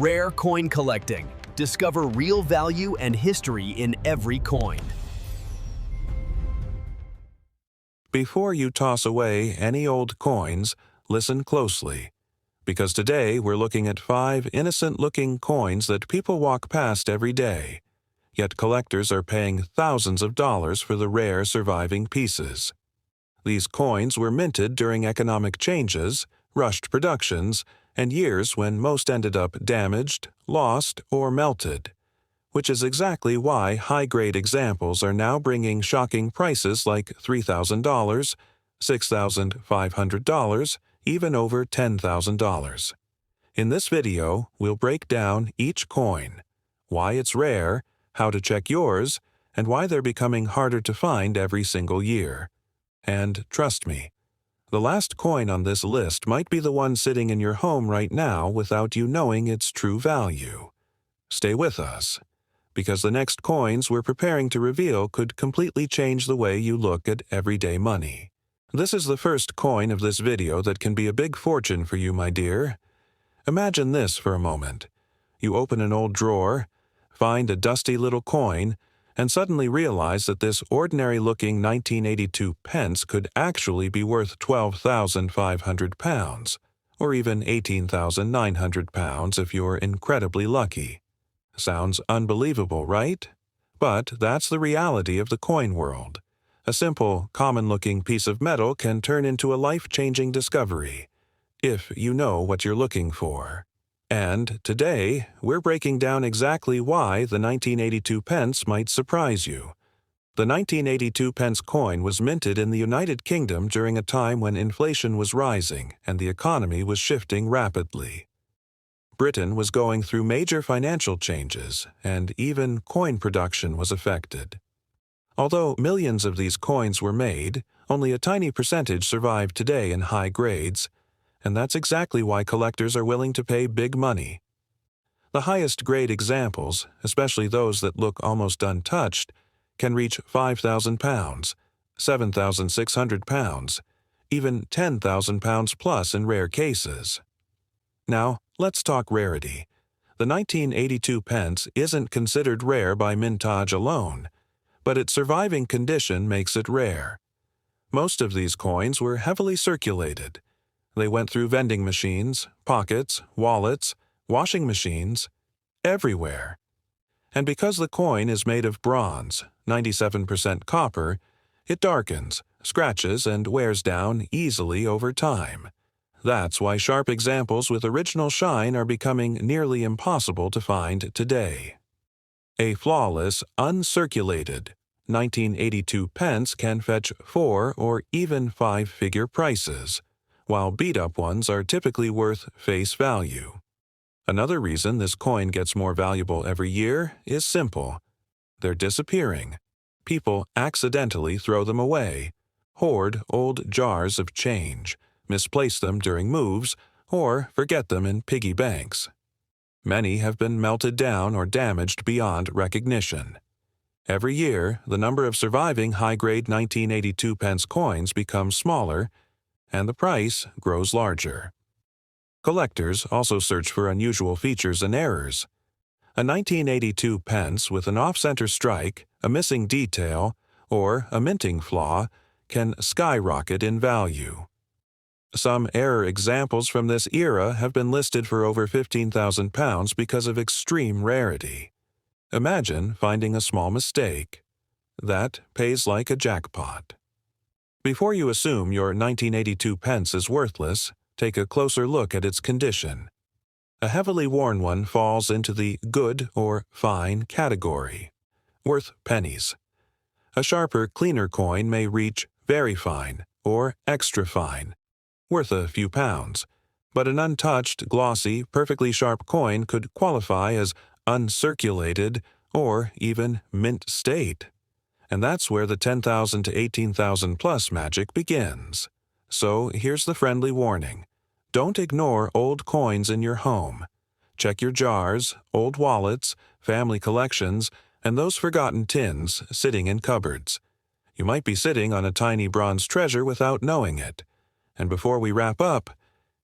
Rare coin collecting. Discover real value and history in every coin. Before you toss away any old coins, listen closely. Because today we're looking at 5 innocent-looking coins that people walk past every day. Yet collectors are paying thousands of dollars for the rare surviving pieces. These coins were minted during economic changes, rushed productions, and years when most ended up damaged, lost, or melted. Which is exactly why high-grade examples are now bringing shocking prices like $3,000, $6,500, even over $10,000. In this video, we'll break down each coin, why it's rare, how to check yours, and why they're becoming harder to find every single year. And trust me, the last coin on this list might be the one sitting in your home right now without you knowing its true value. Stay with us, because the next coins we're preparing to reveal could completely change the way you look at everyday money. This is the first coin of this video that can be a big fortune for you, my dear. Imagine this for a moment. You open an old drawer, find a dusty little coin, and suddenly realize that this ordinary-looking 1982 pence could actually be worth £12,500, or even £18,900 if you're incredibly lucky. Sounds unbelievable, right? But that's the reality of the coin world. A simple, common-looking piece of metal can turn into a life-changing discovery, if you know what you're looking for. And today, we're breaking down exactly why the 1982 pence might surprise you. The 1982 pence coin was minted in the United Kingdom during a time when inflation was rising and the economy was shifting rapidly. Britain was going through major financial changes, and even coin production was affected. Although millions of these coins were made, only a tiny percentage survive today in high grades, and that's exactly why collectors are willing to pay big money. The highest grade examples, especially those that look almost untouched, can reach £5,000, £7,600, even £10,000 plus in rare cases. Now, let's talk rarity. The 1982 pence isn't considered rare by mintage alone, but its surviving condition makes it rare. Most of these coins were heavily circulated. They went through vending machines, pockets, wallets, washing machines, everywhere. And because the coin is made of bronze, 97% copper, it darkens, scratches, and wears down easily over time. That's why sharp examples with original shine are becoming nearly impossible to find today. A flawless, uncirculated 1982 pence can fetch 4 or even 5-figure prices, while beat-up ones are typically worth face value. Another reason this coin gets more valuable every year is simple. They're disappearing. People accidentally throw them away, hoard old jars of change, misplace them during moves, or forget them in piggy banks. Many have been melted down or damaged beyond recognition. Every year, the number of surviving high-grade 1982 pence coins becomes smaller, and the price grows larger. Collectors also search for unusual features and errors. A 1982 pence with an off-center strike, a missing detail, or a minting flaw can skyrocket in value. Some error examples from this era have been listed for over £15,000 because of extreme rarity. Imagine finding a small mistake. That pays like a jackpot. Before you assume your 1982 pence is worthless, take a closer look at its condition. A heavily worn one falls into the good or fine category, worth pennies. A sharper, cleaner coin may reach very fine or extra fine, worth a few pounds, but an untouched, glossy, perfectly sharp coin could qualify as uncirculated or even mint state. And that's where the 10,000 to 18,000 plus magic begins. So here's the friendly warning. Don't ignore old coins in your home. Check your jars, old wallets, family collections, and those forgotten tins sitting in cupboards. You might be sitting on a tiny bronze treasure without knowing it. And before we wrap up,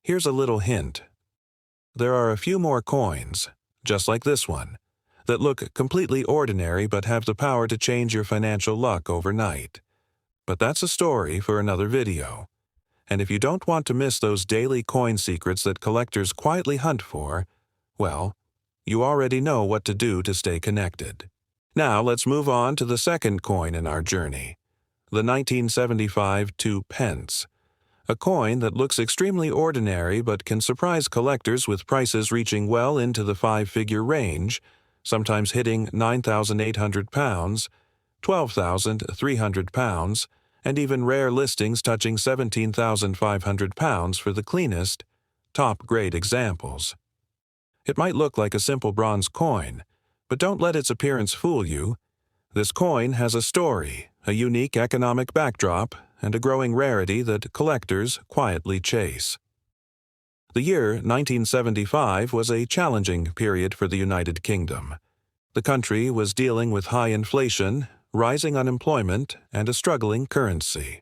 here's a little hint. there are a few more coins, just like this one, that look completely ordinary but have the power to change your financial luck overnight. But that's a story for another video. And if you don't want to miss those daily coin secrets that collectors quietly hunt for, well, you already know what to do to stay connected. Now let's move on to the second coin in our journey, the 1975 2 pence, a coin that looks extremely ordinary but can surprise collectors with prices reaching well into the five-figure range, sometimes hitting £9,800, £12,300, and even rare listings touching £17,500 for the cleanest, top-grade examples. It might look like a simple bronze coin, but don't let its appearance fool you. This coin has a story, a unique economic backdrop, and a growing rarity that collectors quietly chase. The year 1975 was a challenging period for the United Kingdom. The country was dealing with high inflation, rising unemployment, and a struggling currency.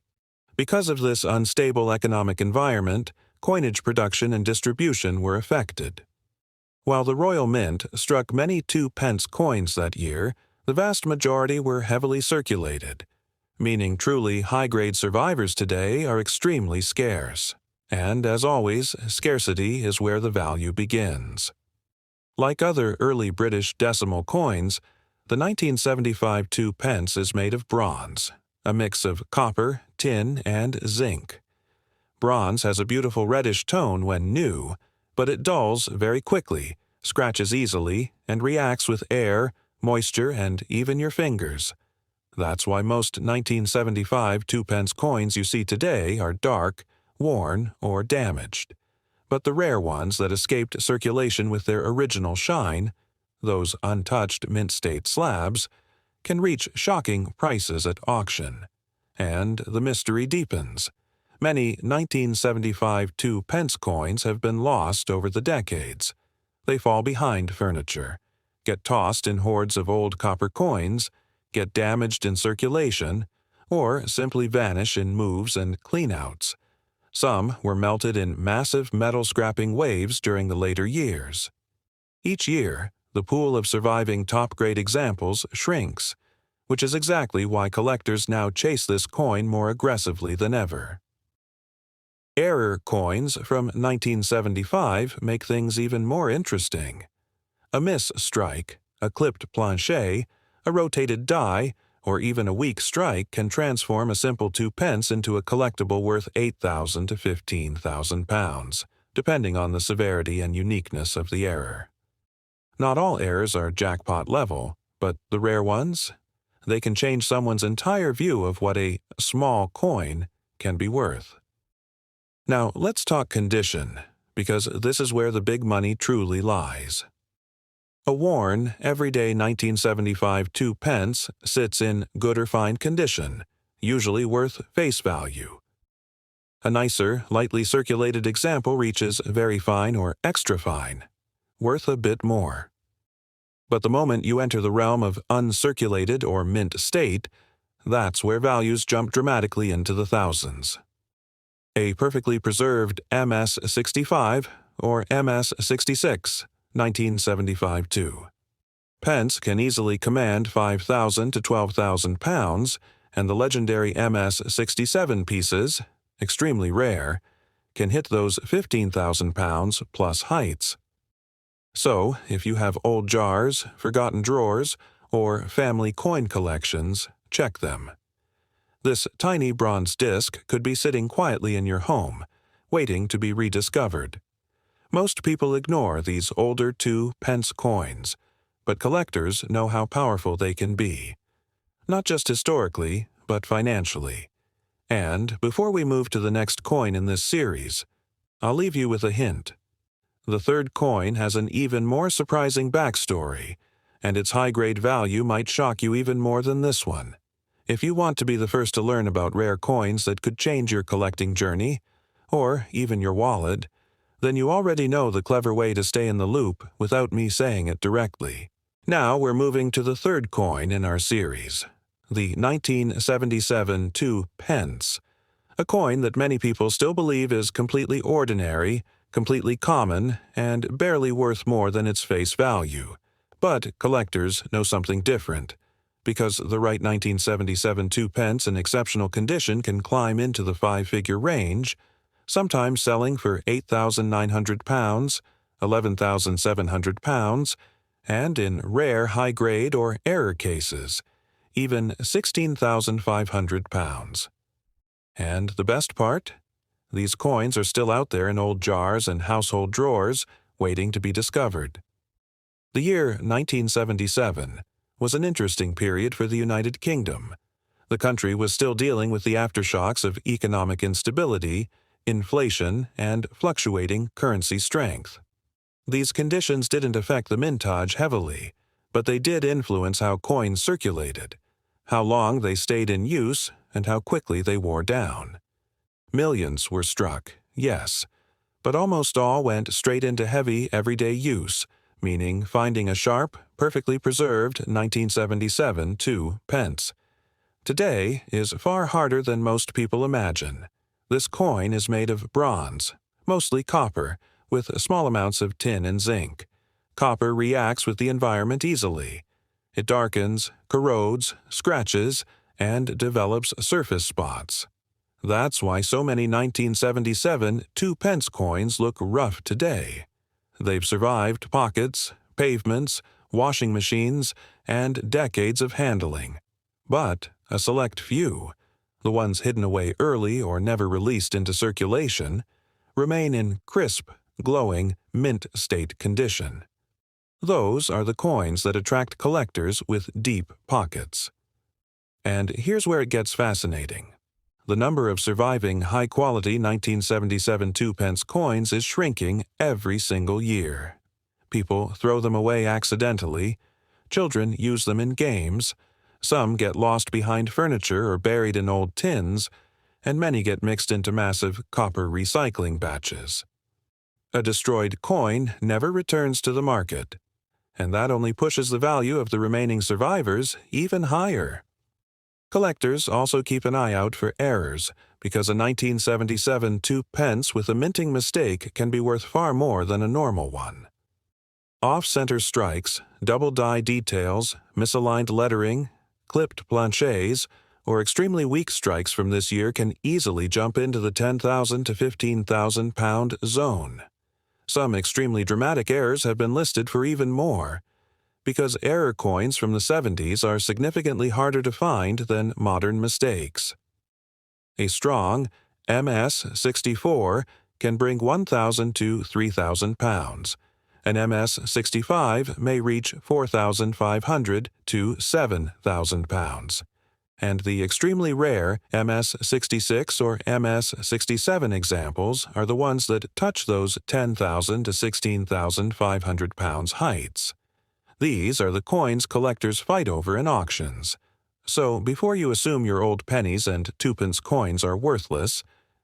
Because of this unstable economic environment, coinage production and distribution were affected. While the Royal Mint struck many 2 pence coins that year, the vast majority were heavily circulated, meaning truly high-grade survivors today are extremely scarce. And, as always, scarcity is where the value begins. Like other early British decimal coins, the 1975 2 pence is made of bronze, a mix of copper, tin, and zinc. Bronze has a beautiful reddish tone when new, but it dulls very quickly, scratches easily, and reacts with air, moisture, and even your fingers. That's why most 1975 2 pence coins you see today are dark, worn, or damaged. But the rare ones that escaped circulation with their original shine, those untouched mint-state slabs, can reach shocking prices at auction. And the mystery deepens. Many 1975 2 pence coins have been lost over the decades. They fall behind furniture, get tossed in hordes of old copper coins, get damaged in circulation, or simply vanish in moves and cleanouts. Some were melted in massive metal-scrapping waves during the later years. Each year, the pool of surviving top-grade examples shrinks, which is exactly why collectors now chase this coin more aggressively than ever. Error coins from 1975 make things even more interesting. A miss strike, a clipped planchet, a rotated die, or even a weak strike can transform a simple 2 pence into a collectible worth £8,000 to £15,000, depending on the severity and uniqueness of the error. Not all errors are jackpot level, but the rare ones, they can change someone's entire view of what a small coin can be worth. Now, let's talk condition, because this is where the big money truly lies. A worn, everyday 1975 2 pence sits in good or fine condition, usually worth face value. A nicer, lightly circulated example reaches very fine or extra fine, worth a bit more. But the moment you enter the realm of uncirculated or mint state, that's where values jump dramatically into the thousands. A perfectly preserved MS-65 or MS-66, 1975 2 pence can easily command £5,000 to £12,000, and the legendary MS-67 pieces, extremely rare, can hit those £15,000 plus heights. So, if you have old jars, forgotten drawers, or family coin collections, check them. This tiny bronze disc could be sitting quietly in your home, waiting to be rediscovered. Most people ignore these older 2 pence coins, but collectors know how powerful they can be, not just historically, but financially. And before we move to the next coin in this series, I'll leave you with a hint. The third coin has an even more surprising backstory, and its high-grade value might shock you even more than this one. If you want to be the first to learn about rare coins that could change your collecting journey, or even your wallet, then you already know the clever way to stay in the loop without me saying it directly. Now we're moving to the third coin in our series, the 1977 2 pence, a coin that many people still believe is completely ordinary, completely common and barely worth more than its face value. But collectors know something different, because the right 1977 2 pence in exceptional condition can climb into the five-figure range, sometimes selling for £8,900, £11,700, and in rare high-grade or error cases, even £16,500. And the best part? These coins are still out there in old jars and household drawers, waiting to be discovered. The year 1977 was an interesting period for the United Kingdom. The country was still dealing with the aftershocks of economic instability, inflation, and fluctuating currency strength. These conditions didn't affect the mintage heavily, but they did influence how coins circulated, how long they stayed in use, and how quickly they wore down. Millions were struck, yes, but almost all went straight into heavy everyday use, meaning finding a sharp, perfectly preserved 1977 2 pence. Today is far harder than most people imagine. This coin is made of bronze, mostly copper, with small amounts of tin and zinc. Copper reacts with the environment easily. It darkens, corrodes, scratches, and develops surface spots. That's why so many 1977 2 pence coins look rough today. They've survived pockets, pavements, washing machines, and decades of handling. But a select few, the ones hidden away early or never released into circulation, remain in crisp, glowing, mint-state condition. Those are the coins that attract collectors with deep pockets. And here's where it gets fascinating. The number of surviving high-quality 1977 2 pence coins is shrinking every single year. People throw them away accidentally, children use them in games, some get lost behind furniture or buried in old tins, and many get mixed into massive copper recycling batches. A destroyed coin never returns to the market, and that only pushes the value of the remaining survivors even higher. Collectors also keep an eye out for errors, because a 1977 2 pence with a minting mistake can be worth far more than a normal one. Off-center strikes, double-die details, misaligned lettering, clipped planchets, or extremely weak strikes from this year can easily jump into the 10,000 to 15,000 pound zone. Some extremely dramatic errors have been listed for even more, because error coins from the 70s are significantly harder to find than modern mistakes. A strong MS-64 can bring 1,000 to 3,000 pounds. An MS-65 may reach 4,500 to 7,000 pounds. And the extremely rare MS-66 or MS-67 examples are the ones that touch those 10,000 to 16,500 pounds heights. These are the coins collectors fight over in auctions. So before you assume your old pennies and 2 pence coins are worthless,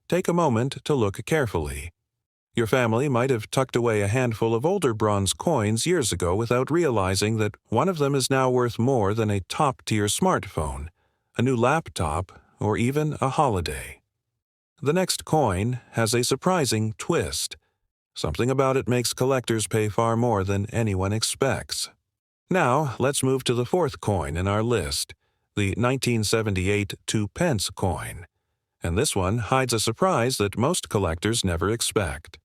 take a moment to look carefully. Your family might have tucked away a handful of older bronze coins years ago without realizing that one of them is now worth more than a top-tier smartphone, a new laptop, or even a holiday. The next coin has a surprising twist. Something about it makes collectors pay far more than anyone expects. Now, let's move to the fourth coin in our list, the 1978 2 pence coin. And this one hides a surprise that most collectors never expect.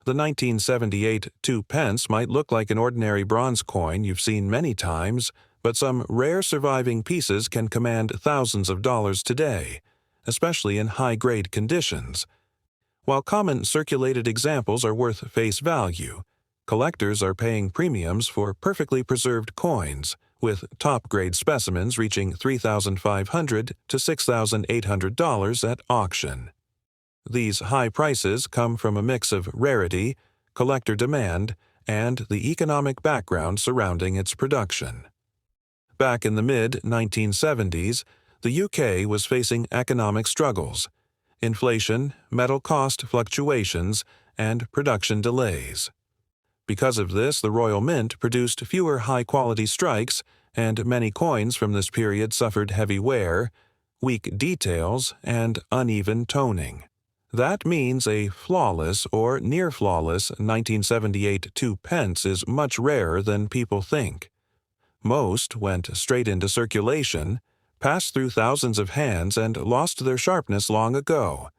The 1978 2 pence might look like an ordinary bronze coin you've seen many times, but some rare surviving pieces can command thousands of dollars today, especially in high-grade conditions. While common circulated examples are worth face value, collectors are paying premiums for perfectly preserved coins, with top-grade specimens reaching $3,500 to $6,800 at auction. These high prices come from a mix of rarity, collector demand, and the economic background surrounding its production. Back in the mid-1970s, the UK was facing economic struggles, inflation, metal cost fluctuations, and production delays. Because of this, the Royal Mint produced fewer high-quality strikes, and many coins from this period suffered heavy wear, weak details, and uneven toning. That means a flawless or near-flawless 1978 2 pence is much rarer than people think. Most went straight into circulation, passed through thousands of hands, and lost their sharpness long ago.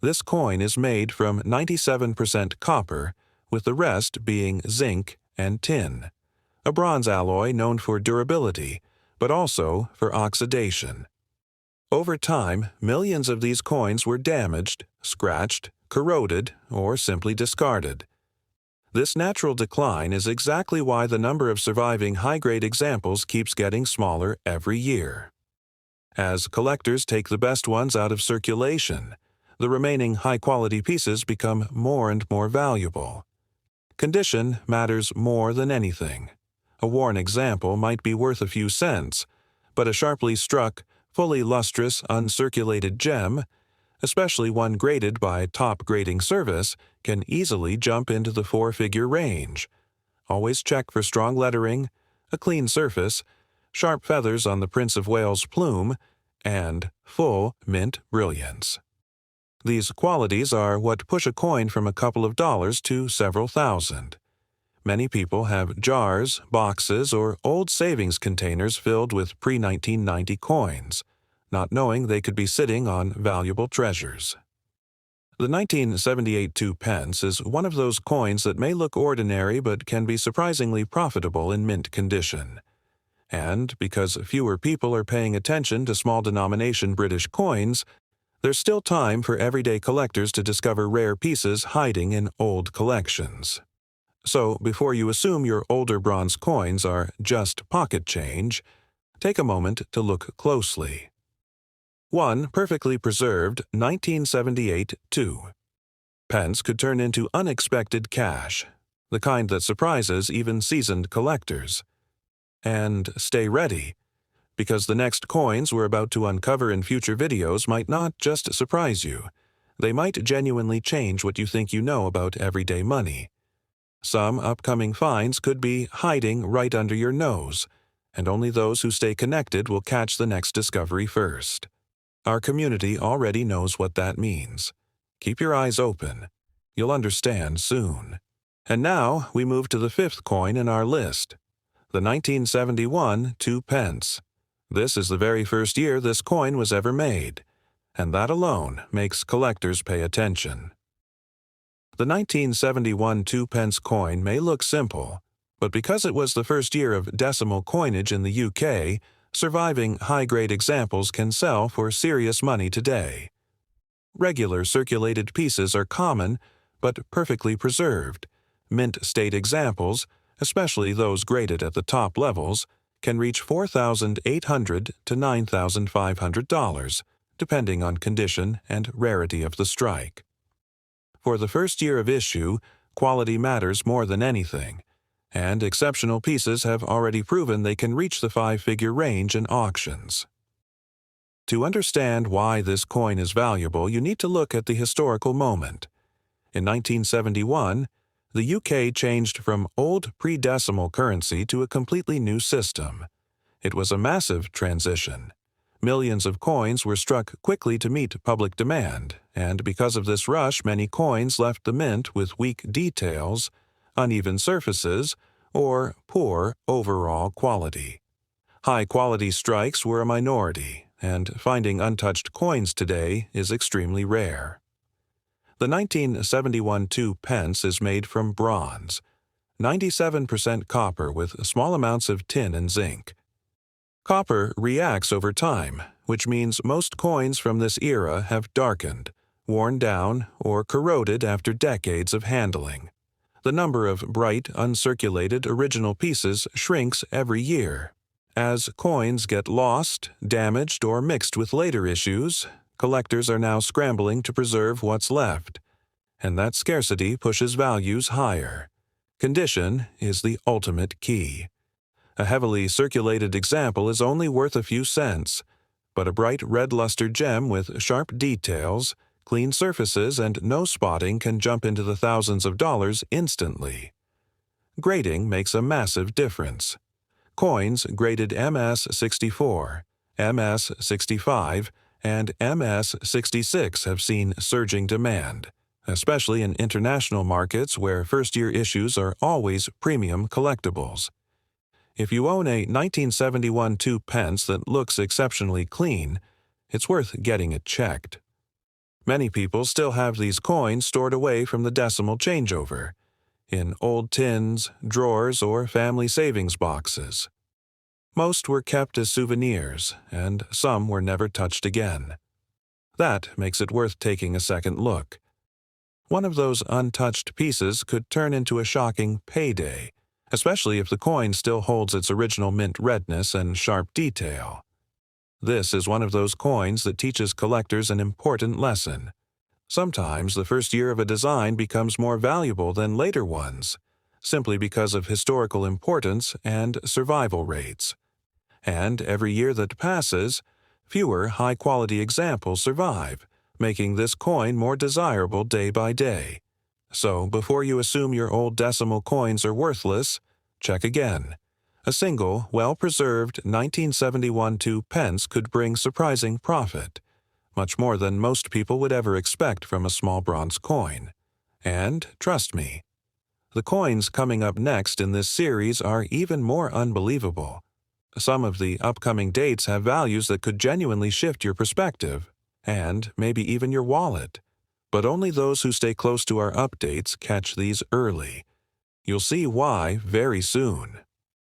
This coin is made from 97% copper, with the rest being zinc and tin, a bronze alloy known for durability, but also for oxidation. Over time, millions of these coins were damaged, scratched, corroded, or simply discarded. This natural decline is exactly why the number of surviving high-grade examples keeps getting smaller every year. As collectors take the best ones out of circulation, the remaining high-quality pieces become more and more valuable. Condition matters more than anything. A worn example might be worth a few cents, but a sharply struck, fully lustrous, uncirculated gem, especially one graded by top grading service, can easily jump into the four-figure range. Always check for strong lettering, a clean surface, sharp feathers on the Prince of Wales plume, and full mint brilliance. These qualities are what push a coin from a couple of dollars to several thousand. Many people have jars, boxes, or old savings containers filled with pre-1990 coins, not knowing they could be sitting on valuable treasures. The 1978 2 pence is one of those coins that may look ordinary but can be surprisingly profitable in mint condition. And because fewer people are paying attention to small-denomination British coins, there's still time for everyday collectors to discover rare pieces hiding in old collections. So, before you assume your older bronze coins are just pocket change, take a moment to look closely. One perfectly preserved 1978 2 pence could turn into unexpected cash, the kind that surprises even seasoned collectors. And stay ready, because the next coins we're about to uncover in future videos might not just surprise you, they might genuinely change what you think you know about everyday money. Some upcoming finds could be hiding right under your nose, and only those who stay connected will catch the next discovery first. Our community already knows what that means. Keep your eyes open. You'll understand soon. And now we move to the fifth coin in our list, the 1971 2 pence. This is the very first year this coin was ever made, and that alone makes collectors pay attention. The 1971 2 pence coin may look simple, but because it was the first year of decimal coinage in the UK, surviving high-grade examples can sell for serious money today. Regular circulated pieces are common, but perfectly preserved. Mint-state examples, especially those graded at the top levels, can reach $4,800 to $9,500, depending on condition and rarity of the strike. For the first year of issue, quality matters more than anything, and exceptional pieces have already proven they can reach the five-figure range in auctions. To understand why this coin is valuable, you need to look at the historical moment. In 1971, the UK changed from old pre-decimal currency to a completely new system. It was a massive transition. Millions of coins were struck quickly to meet public demand, and because of this rush, many coins left the mint with weak details, uneven surfaces, or poor overall quality. High-quality strikes were a minority, and finding untouched coins today is extremely rare. The 1971 2 pence is made from bronze, 97% copper with small amounts of tin and zinc. Copper reacts over time, which means most coins from this era have darkened, worn down, or corroded after decades of handling. The number of bright, uncirculated original pieces shrinks every year. As coins get lost, damaged, or mixed with later issues, collectors are now scrambling to preserve what's left, and that scarcity pushes values higher. Condition is the ultimate key. A heavily circulated example is only worth a few cents, but a bright red luster gem with sharp details, clean surfaces, and no spotting can jump into the thousands of dollars instantly. Grading makes a massive difference. Coins graded MS 64, MS 65, and MS-66 have seen surging demand, especially in international markets where first-year issues are always premium collectibles. If you own a 1971 2 pence that looks exceptionally clean, it's worth getting it checked. Many people still have these coins stored away from the decimal changeover, in old tins, drawers, or family savings boxes. Most were kept as souvenirs, and some were never touched again. That makes it worth taking a second look. One of those untouched pieces could turn into a shocking payday, especially if the coin still holds its original mint redness and sharp detail. This is one of those coins that teaches collectors an important lesson. Sometimes the first year of a design becomes more valuable than later ones, simply because of historical importance and survival rates. And every year that passes, fewer high-quality examples survive, making this coin more desirable day by day. So before you assume your old decimal coins are worthless, check again. A single, well-preserved 1971 2 pence could bring surprising profit, much more than most people would ever expect from a small bronze coin. And, trust me, the coins coming up next in this series are even more unbelievable. Some of the upcoming dates have values that could genuinely shift your perspective, and maybe even your wallet. But only those who stay close to our updates catch these early. You'll see why very soon.